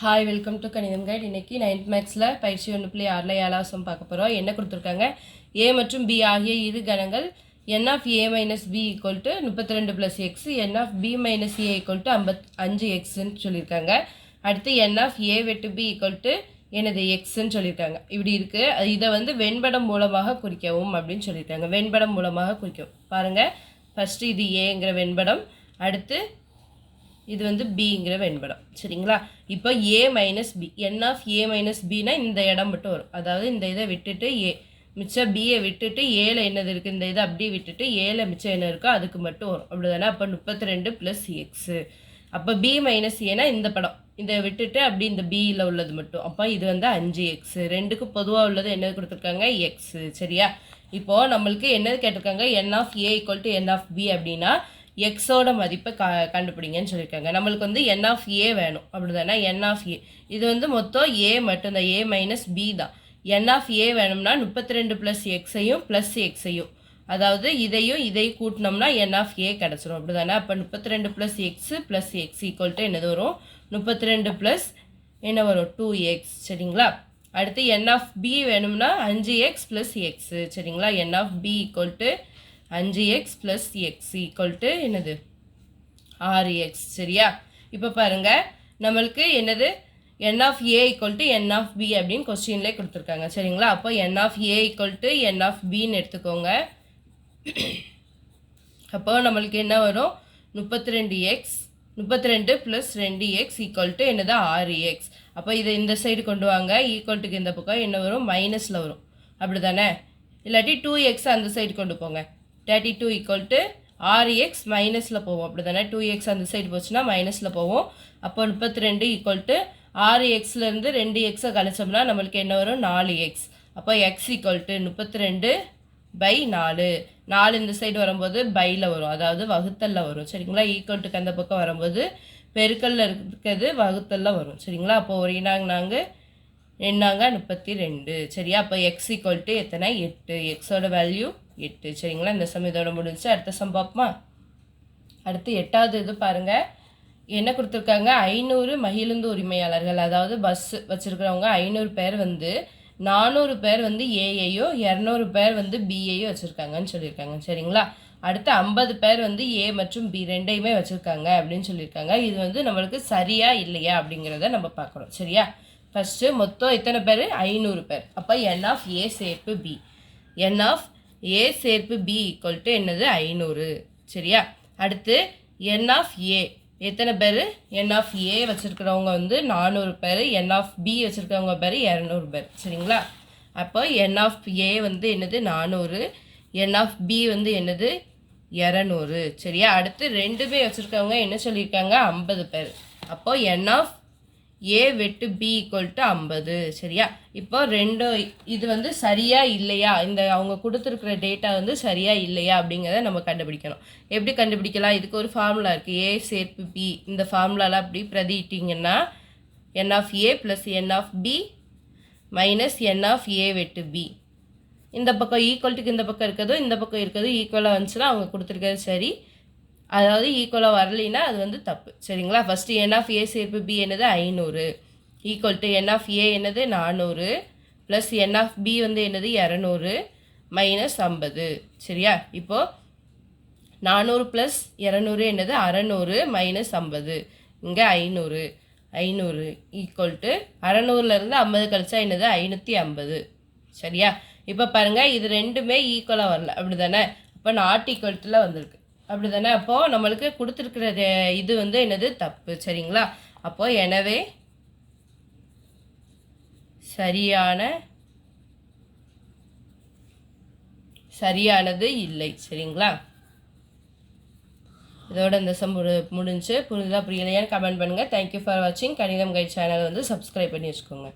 Hi, welcome to கணிதம் guide. இன்னைக்கு 9th மேக்ஸில் பயிற்சி 1.6 7ஆம் பார்க்க போகிறோம். என்ன கொடுத்துருக்காங்க? ஏ மற்றும் பி ஆகிய இரு கணங்கள் n of a minus b equal to 32 plus x, n of b minus a equal to 55xன்னு சொல்லியிருக்காங்க. அடுத்து n of a வெட்டு b equal to எனது எக்ஸ்ன்னு சொல்லியிருக்காங்க. இப்படி இருக்குது. இதை வந்து வெண்படம் மூலமாக குறிக்கவும் அப்படின்னு சொல்லியிருக்காங்க. வெண்படம் மூலமாக குறிக்கவும். பாருங்கள், ஃபஸ்ட்டு இது ஏங்கிற வெண்படம், அடுத்து இது வந்து பிங்கிற வெண்படம். சரிங்களா? இப்போ A minus B, n of A minus பின்னா இந்த இடம் மட்டும் வரும். அதாவது இந்த இதை விட்டுட்டு ஏ மிச்சம் பியை விட்டுட்டு ஏல என்னது இருக்குது, இந்த இதை அப்படியே விட்டுட்டு ஏல மிச்சம் என்ன இருக்கோ அதுக்கு மட்டும் வரும். அப்படி தானே? அப்போ 32 ப்ளஸ் எக்ஸு. அப்போ பி மைனஸ் ஏன்னா இந்த படம் இதை விட்டுட்டு அப்படி இந்த பியில் உள்ளது மட்டும். அப்போ இது வந்து 5x. ரெண்டுக்கு பொதுவாக உள்ளது என்னது கொடுத்துருக்காங்க? எக்ஸு. சரியா? இப்போது நம்மளுக்கு என்னது கேட்டிருக்காங்க? N of A equal to n of B அப்படின்னா எக்ஸோட மதிப்பை கண்டுபிடிங்கன்னு சொல்லியிருக்காங்க. நம்மளுக்கு வந்து என் ஆஃப் ஏ வேணும். அப்படி தானே? என் ஆஃப் ஏ இது வந்து மொத்தம் ஏ மட்டும்தான், ஏ மைனஸ் பி தான். என் ஆஃப் ஏ வேணும்னா 32 ப்ளஸ் எக்ஸையும் ப்ளஸ் எக்ஸையும், அதாவது இதையும் கூட்டினோம்னா என் ஆஃப் ஏ கிடச்சிரும். அப்படி தானே? அப்போ 32 plus x plus x equal to என்னது வரும்? 32 ப்ளஸ் என்ன வரும்? 2x. சரிங்களா? அடுத்து என் ஆஃப் பி வேணும்னா 5x ப்ளஸ் எக்ஸு. சரிங்களா? N of B equal to 5x plus x equal to என்னது? 6x. சரியா? இப்போ பாருங்கள், நம்மளுக்கு என்னது? N of A equal to n of B அப்படின்னு கொஸ்டின்லேயே கொடுத்துருக்காங்க. சரிங்களா? அப்போ n of A equal to n of பின்னு எடுத்துக்கோங்க. அப்போ நம்மளுக்கு என்ன வரும்? 32 ப்ளஸ் 2x ஈக்குவல் டு என்னது? 6x. அப்போ இதை இந்த சைடு கொண்டு வாங்க. ஈக்குவல்ட்டுக்கு இந்த பக்கம் என்ன வரும்? மைனஸில் வரும். அப்படி தானே? இல்லாட்டி 2x அந்த சைடு கொண்டு போங்க. 32 ஈக்குவல் டு 6x மைனஸில் போவோம். அப்படி தானே? 2x அந்த சைடு போச்சுன்னா மைனஸில் போவோம். அப்போ 32 ஈக்குவல் டு 6xலேருந்து 2xை கழிச்சோம்னா நம்மளுக்கு என்ன வரும்? 4x. அப்போ x ஈக்குவல் டு 32/4. 4 இந்த சைடு வரும்போது பையில் வரும், அதாவது வகுத்தலில் வரும். சரிங்களா? ஈக்குவல்ட்டுக்கு அந்த பக்கம் வரும்போது பெருக்கல்ல இருக்கிறது வகுத்தலில் வரும். சரிங்களா? அப்போ ஒரு நாங்க 32. சரியா? அப்போ எக்ஸ் ஈக்குவல் டு எத்தனை? 8. எக்ஸோட வேல்யூ 8. சரிங்களா? இந்த சம் இதோட முடிஞ்சு. அடுத்த சம் பார்ப்போமா? அடுத்து 8வது இது பாருங்கள். என்ன கொடுத்துருக்காங்க? 500 மகிழுந்து உரிமையாளர்கள், அதாவது பஸ் வச்சுருக்கிறவங்க 500 பேர் வந்து 400 பேர் வந்து ஏயையோ 200 பேர் வந்து பிஏயோ வச்சுருக்காங்கன்னு சொல்லியிருக்காங்க. சரிங்களா? அடுத்து 50 பேர் வந்து ஏ மற்றும் பி ரெண்டையுமே வச்சுருக்காங்க அப்படின்னு சொல்லியிருக்காங்க. இது வந்து நம்மளுக்கு சரியா இல்லையா அப்படிங்கிறத நம்ம பார்க்கணும். சரியா? ஃபஸ்ட்டு மொத்தம் எத்தனை பேர்? 500 பேர். அப்போ என் ஆஃப் ஏ சேர்ப்பு பி, என் ஆஃப் ஏ சேர்ப்பு பி ஈக்குவல் டு என்னது? 500. சரியா? அடுத்து என் ஆஃப் ஏ எத்தனை பேர்? என் ஆஃப் ஏ வச்சுருக்கிறவங்க வந்து 400 பேர், என் ஆஃப் பி வச்சுருக்கிறவங்க பேர் 200 பேர். சரிங்களா? அப்போ என் ஆஃப் ஏ வந்து என்னது? 400, என் ஆஃப் பி வந்து என்னது? 200. சரியா? அடுத்து ரெண்டுமே வச்சுருக்கவங்க என்ன சொல்லியிருக்காங்க? 50 பேர். அப்போ என் ஆஃப் ஏ வெட்டு பி ஈக்குவல் டு 50. சரியா? இப்போ இது வந்து சரியா இல்லையா, இந்த அவங்க கொடுத்துருக்குற டேட்டா வந்து சரியா இல்லையா அப்படிங்கிறத நம்ம கண்டுபிடிக்கணும். எப்படி கண்டுபிடிக்கலாம்? இதுக்கு ஒரு ஃபார்முலா இருக்குது, ஏ சேர்ப்பு பி. இந்த ஃபார்முலாலாம் அப்படி பிரதிட்டிங்கன்னா n of A plus n of B minus n of A வெட்டு பி. இந்த பக்கம் ஈக்குவல்ட்டுக்கு இந்த பக்கம் இருக்கிறதோ இந்த பக்கம் இருக்கிறதோ ஈக்குவலாக வந்துச்சுன்னா அவங்க கொடுத்துருக்கிறது சரி, அதாவது ஈக்குவலாக வரலைன்னா அது வந்து தப்பு. சரிங்களா? ஃபஸ்ட்டு என் ஆஃப் ஏ சேர்ப்பு பி என்னது? 500 ஈக்குவல் டு என் ஆஃப் ஏ என்னது? 400 ப்ளஸ் என் ஆஃப் பி வந்து என்னது? 200 மைனஸ் 50. சரியா? இப்போது 400 ப்ளஸ் 200 என்னது? 600 மைனஸ் 50. இங்கே 500 ஈக்குவல் டு 600லேருந்து 50 கழிச்சா என்னது? 550. சரியா? இப்போ பாருங்கள், இது ரெண்டுமே ஈக்குவலாக வரல. அப்படி தானே? அப்போ நாட் ஈக்குவல்ட்டில் வந்திருக்கு. அப்படி தானே? அப்போது நம்மளுக்கு கொடுத்துருக்கிற இது வந்து என்னது? தப்பு. சரிங்களா? அப்போது எனவே சரியானது இல்லை. சரிங்களா? இதோட இந்த சம் முடிஞ்சு. புரியுதா புரியலையான்னு கமெண்ட் பண்ணுங்கள். தேங்க்யூ ஃபார் வாட்சிங். கணிதம் கைட் சேனல் வந்து சப்ஸ்கிரைப் பண்ணி வச்சுக்கோங்க.